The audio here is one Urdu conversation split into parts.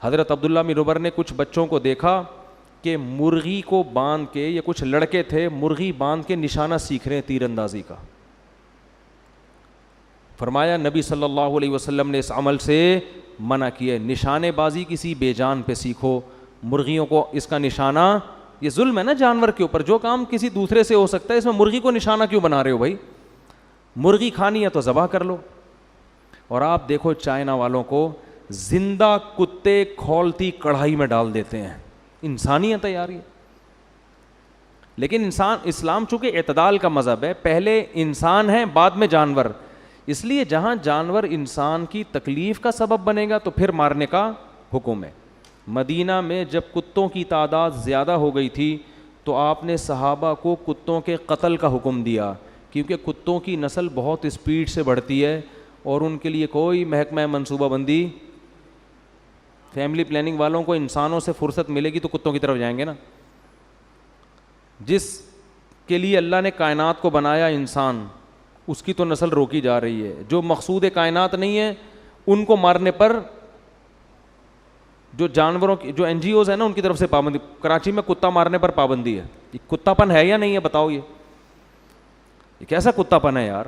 حضرت عبداللہ بن عمر نے کچھ بچوں کو دیکھا کہ مرغی کو باندھ کے، یہ کچھ لڑکے تھے مرغی باندھ کے نشانہ سیکھ رہے ہیں تیر اندازی کا. فرمایا نبی صلی اللہ علیہ وسلم نے اس عمل سے منع کیا. نشانے بازی کسی بے جان پہ سیکھو، مرغیوں کو اس کا نشانہ، یہ ظلم ہے نا جانور کے اوپر. جو کام کسی دوسرے سے ہو سکتا ہے اس میں مرغی کو نشانہ کیوں بنا رہے ہو بھائی؟ مرغی کھانی ہے تو ذبح کر لو. اور آپ دیکھو چائنا والوں کو زندہ کتے کھولتی کڑھائی میں ڈال دیتے ہیں. انسانیت ہے یار یہ. لیکن اسلام چونکہ اعتدال کا مذہب ہے، پہلے انسان ہے بعد میں جانور، اس لیے جہاں جانور انسان کی تکلیف کا سبب بنے گا تو پھر مارنے کا حکم ہے. مدینہ میں جب کتوں کی تعداد زیادہ ہو گئی تھی تو آپ نے صحابہ کو کتوں کے قتل کا حکم دیا، کیونکہ کتوں کی نسل بہت اسپیڈ سے بڑھتی ہے اور ان کے لیے کوئی محکمہ منصوبہ بندی، فیملی پلاننگ والوں کو انسانوں سے فرصت ملے گی تو کتوں کی طرف جائیں گے نا. جس کے لیے اللہ نے کائنات کو بنایا انسان، اس کی تو نسل روکی جا رہی ہے. جو مقصود کائنات نہیں ہے ان کو مارنے پر جو جانوروں کی جو این جی اوز ہیں نا ان کی طرف سے پابندی. کراچی میں کتا مارنے پر پابندی ہے. یہ کتا پن ہے یا نہیں ہے بتاؤ؟ یہ کیسا کتا پن ہے یار؟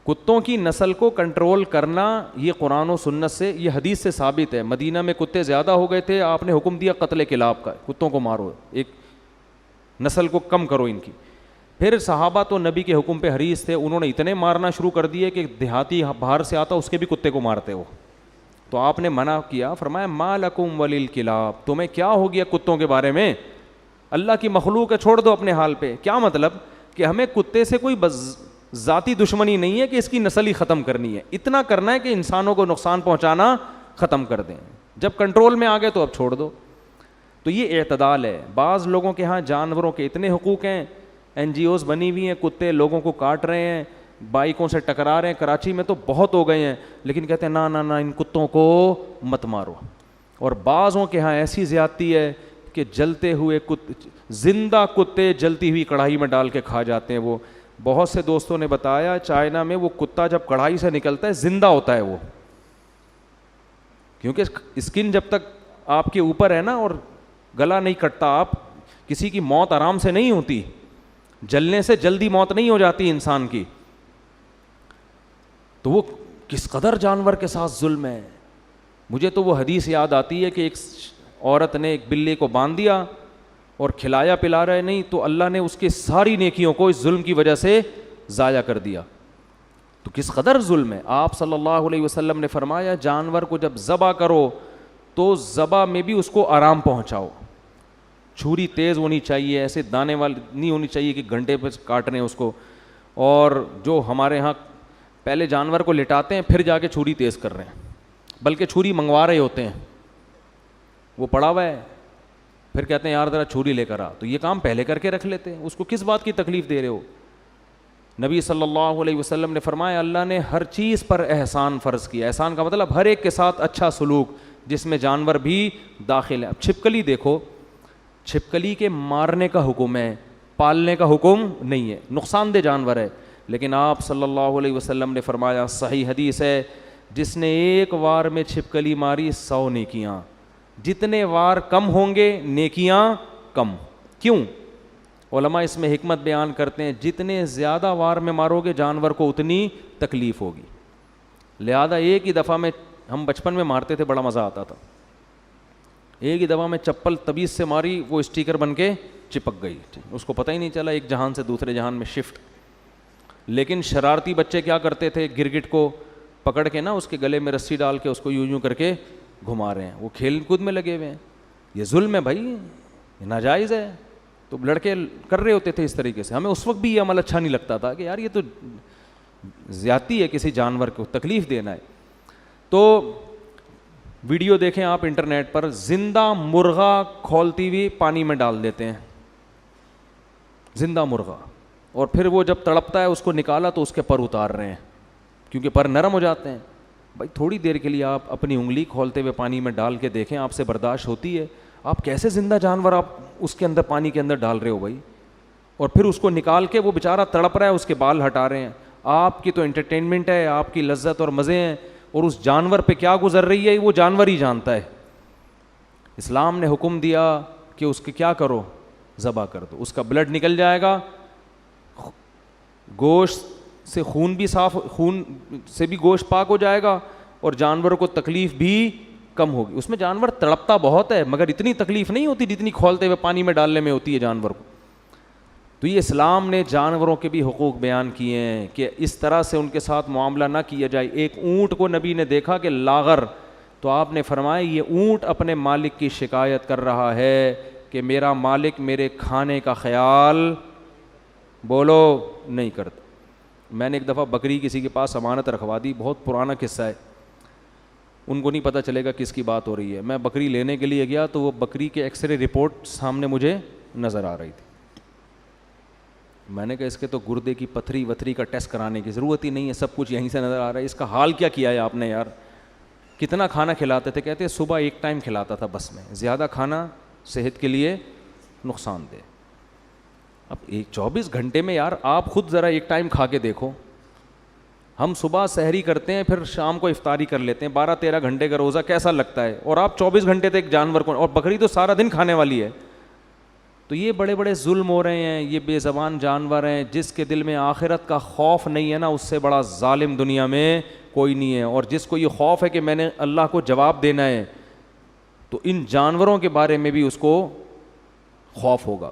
کتوں کی نسل کو کنٹرول کرنا یہ قرآن و سنت سے، یہ حدیث سے ثابت ہے. مدینہ میں کتے زیادہ ہو گئے تھے، آپ نے حکم دیا قتل کلاب کا، کتوں کو مارو، ایک نسل کو کم کرو ان کی. پھر صحابہ تو نبی کے حکم پہ حریص تھے، انہوں نے اتنے مارنا شروع کر دیے کہ دیہاتی باہر سے آتا اس کے بھی کتے کو مارتے ہو. تو آپ نے منع کیا، فرمایا ما لکم وللکلاب، تمہیں کیا ہو گیا کتوں کے بارے میں؟ اللہ کی مخلوق ہے، چھوڑ دو اپنے حال پہ. کیا مطلب کہ ہمیں کتے سے کوئی ذاتی دشمنی نہیں ہے کہ اس کی نسل ہی ختم کرنی ہے، اتنا کرنا ہے کہ انسانوں کو نقصان پہنچانا ختم کر دیں. جب کنٹرول میں آ گئے تو اب چھوڑ دو. تو یہ اعتدال ہے. بعض لوگوں کے ہاں جانوروں کے اتنے حقوق ہیں، این جی اوز بنی ہوئی ہیں، کتے لوگوں کو کاٹ رہے ہیں، بائکوں سے ٹکرا رہے ہیں. کراچی میں تو بہت ہو گئے ہیں، لیکن کہتے ہیں نا ان کتوں کو مت مارو. اور بعضوں کے ہاں ایسی زیادتی ہے کہ جلتے ہوئے زندہ کتے جلتی ہوئی کڑھائی میں ڈال کے کھا جاتے ہیں. وہ بہت سے دوستوں نے بتایا چائنا میں وہ کتا جب کڑھائی سے نکلتا ہے زندہ ہوتا ہے وہ، کیونکہ اسکن جب تک آپ کے اوپر ہے نا اور گلا نہیں کٹتا، آپ کسی کی موت آرام سے نہیں ہوتی، جلنے سے جلدی موت نہیں ہو جاتی انسان کی. تو وہ کس قدر جانور کے ساتھ ظلم ہے. مجھے تو وہ حدیث یاد آتی ہے کہ ایک عورت نے ایک بلی کو باندھ دیا اور کھلایا پلا رہے نہیں تو اللہ نے اس کے ساری نیکیوں کو اس ظلم کی وجہ سے ضائع کر دیا. تو کس قدر ظلم ہے. آپ صلی اللہ علیہ وسلم نے فرمایا جانور کو جب ذبح کرو تو ذبح میں بھی اس کو آرام پہنچاؤ. چھری تیز ہونی چاہیے، ایسے دانے والی نہیں ہونی چاہیے کہ گھنٹے پہ کاٹ رہے ہیں اس کو. اور جو ہمارے ہاں پہلے جانور کو لٹاتے ہیں پھر جا کے چھری تیز کر رہے ہیں، بلکہ چھری منگوا رہے ہوتے ہیں، وہ پڑا ہوا ہے پھر کہتے ہیں یار ذرا چھری لے کر آ. تو یہ کام پہلے کر کے رکھ لیتے ہیں، اس کو کس بات کی تکلیف دے رہے ہو؟ نبی صلی اللہ علیہ وسلم نے فرمایا اللہ نے ہر چیز پر احسان فرض کیا. احسان کا مطلب ہر ایک کے ساتھ اچھا سلوک، جس میں جانور بھی داخل ہے. اب چھپکلی دیکھو، چھپکلی کے مارنے کا حکم ہے، پالنے کا حکم نہیں ہے، نقصان دہ جانور ہے. لیکن آپ صلی اللہ علیہ وسلم نے فرمایا، صحیح حدیث ہے، جس نے ایک وار میں چھپکلی ماری 100 نیکیاں. جتنے وار کم ہوں گے نیکیاں کم. کیوں؟ علماء اس میں حکمت بیان کرتے ہیں جتنے زیادہ وار میں مارو گے جانور کو اتنی تکلیف ہوگی. لہذا ایک ہی دفعہ میں، ہم بچپن میں مارتے تھے بڑا مزہ آتا تھا، ایک ہی دفعہ میں چپل تبیز سے ماری وہ اسٹیکر بن کے چپک گئی، اس کو پتہ ہی نہیں چلا، ایک جہان سے دوسرے جہان میں شفٹ. لیکن شرارتی بچے کیا کرتے تھے، گرگٹ کو پکڑ کے نا اس کے گلے میں رسی ڈال کے اس کو یوں کر کے گھما رہے ہیں، وہ کھیل کود میں لگے ہوئے ہیں. یہ ظلم ہے بھائی، یہ ناجائز ہے. تو لڑکے کر رہے ہوتے تھے اس طریقے سے. ہمیں اس وقت بھی یہ عمل اچھا نہیں لگتا تھا کہ یار یہ تو زیادتی ہے، کسی جانور کو تکلیف دینا ہے. تو ویڈیو دیکھیں آپ انٹرنیٹ پر، زندہ مرغا کھولتی ہوئی پانی میں ڈال دیتے ہیں، زندہ مرغا، اور پھر وہ جب تڑپتا ہے اس کو نکالا تو اس کے پر اتار رہے ہیں کیونکہ پر نرم ہو جاتے ہیں. بھائی تھوڑی دیر کے لیے آپ اپنی انگلی کھولتے ہوئے پانی میں ڈال کے دیکھیں، آپ سے برداشت ہوتی ہے؟ آپ کیسے زندہ جانور آپ اس کے اندر پانی کے اندر ڈال رہے ہو بھائی، اور پھر اس کو نکال کے وہ بیچارہ تڑپ رہا ہے، اس کے بال ہٹا رہے ہیں. آپ کی تو انٹرٹینمنٹ ہے، آپ کی لذت اور مزے ہیں، اور اس جانور پہ کیا گزر رہی ہے وہ جانور ہی جانتا ہے. اسلام نے حکم دیا کہ اس کے کیا کرو، ذبح کر دو، اس کا بلڈ نکل جائے گا، گوشت سے خون بھی صاف، خون سے بھی گوشت پاک ہو جائے گا، اور جانوروں کو تکلیف بھی کم ہوگی. اس میں جانور تڑپتا بہت ہے مگر اتنی تکلیف نہیں ہوتی جتنی کھولتے ہوئے پانی میں ڈالنے میں ہوتی ہے جانور کو. تو یہ اسلام نے جانوروں کے بھی حقوق بیان کیے ہیں کہ اس طرح سے ان کے ساتھ معاملہ نہ کیا جائے. ایک اونٹ کو نبی نے دیکھا کہ لاغر، تو آپ نے فرمایا یہ اونٹ اپنے مالک کی شکایت کر رہا ہے کہ میرا مالک میرے کھانے کا خیال بولو نہیں کرتا. میں نے ایک دفعہ بکری کسی کے پاس امانت رکھوا دی، بہت پرانا قصہ ہے، ان کو نہیں پتہ چلے گا کس کی بات ہو رہی ہے. میں بکری لینے کے لیے گیا تو وہ بکری کے ایکس رے رپورٹ سامنے مجھے نظر آ رہی تھی. میں نے کہا اس کے تو گردے کی پتھری وتھری کا ٹیسٹ کرانے کی ضرورت ہی نہیں ہے، سب کچھ یہیں سے نظر آ رہا ہے. اس کا حال کیا کیا ہے آپ نے یار؟ کتنا کھانا کھلاتے تھے؟ کہتے صبح ایک ٹائم کھلاتا تھا بس، میں زیادہ کھانا صحت کے لیے نقصان دہ. اب 24 گھنٹے میں یار آپ خود ذرا ایک ٹائم کھا کے دیکھو. ہم صبح سحری کرتے ہیں پھر شام کو افطاری کر لیتے ہیں، 12-13 گھنٹے کا روزہ کیسا لگتا ہے؟ اور آپ 24 گھنٹے تک جانور کو، اور بکری تو سارا دن کھانے والی ہے. تو یہ بڑے بڑے ظلم ہو رہے ہیں، یہ بے زبان جانور ہیں. جس کے دل میں آخرت کا خوف نہیں ہے نا، اس سے بڑا ظالم دنیا میں کوئی نہیں ہے. اور جس کو یہ خوف ہے کہ میں نے اللہ کو جواب دینا ہے، تو ان جانوروں کے بارے میں بھی اس کو خوف ہوگا.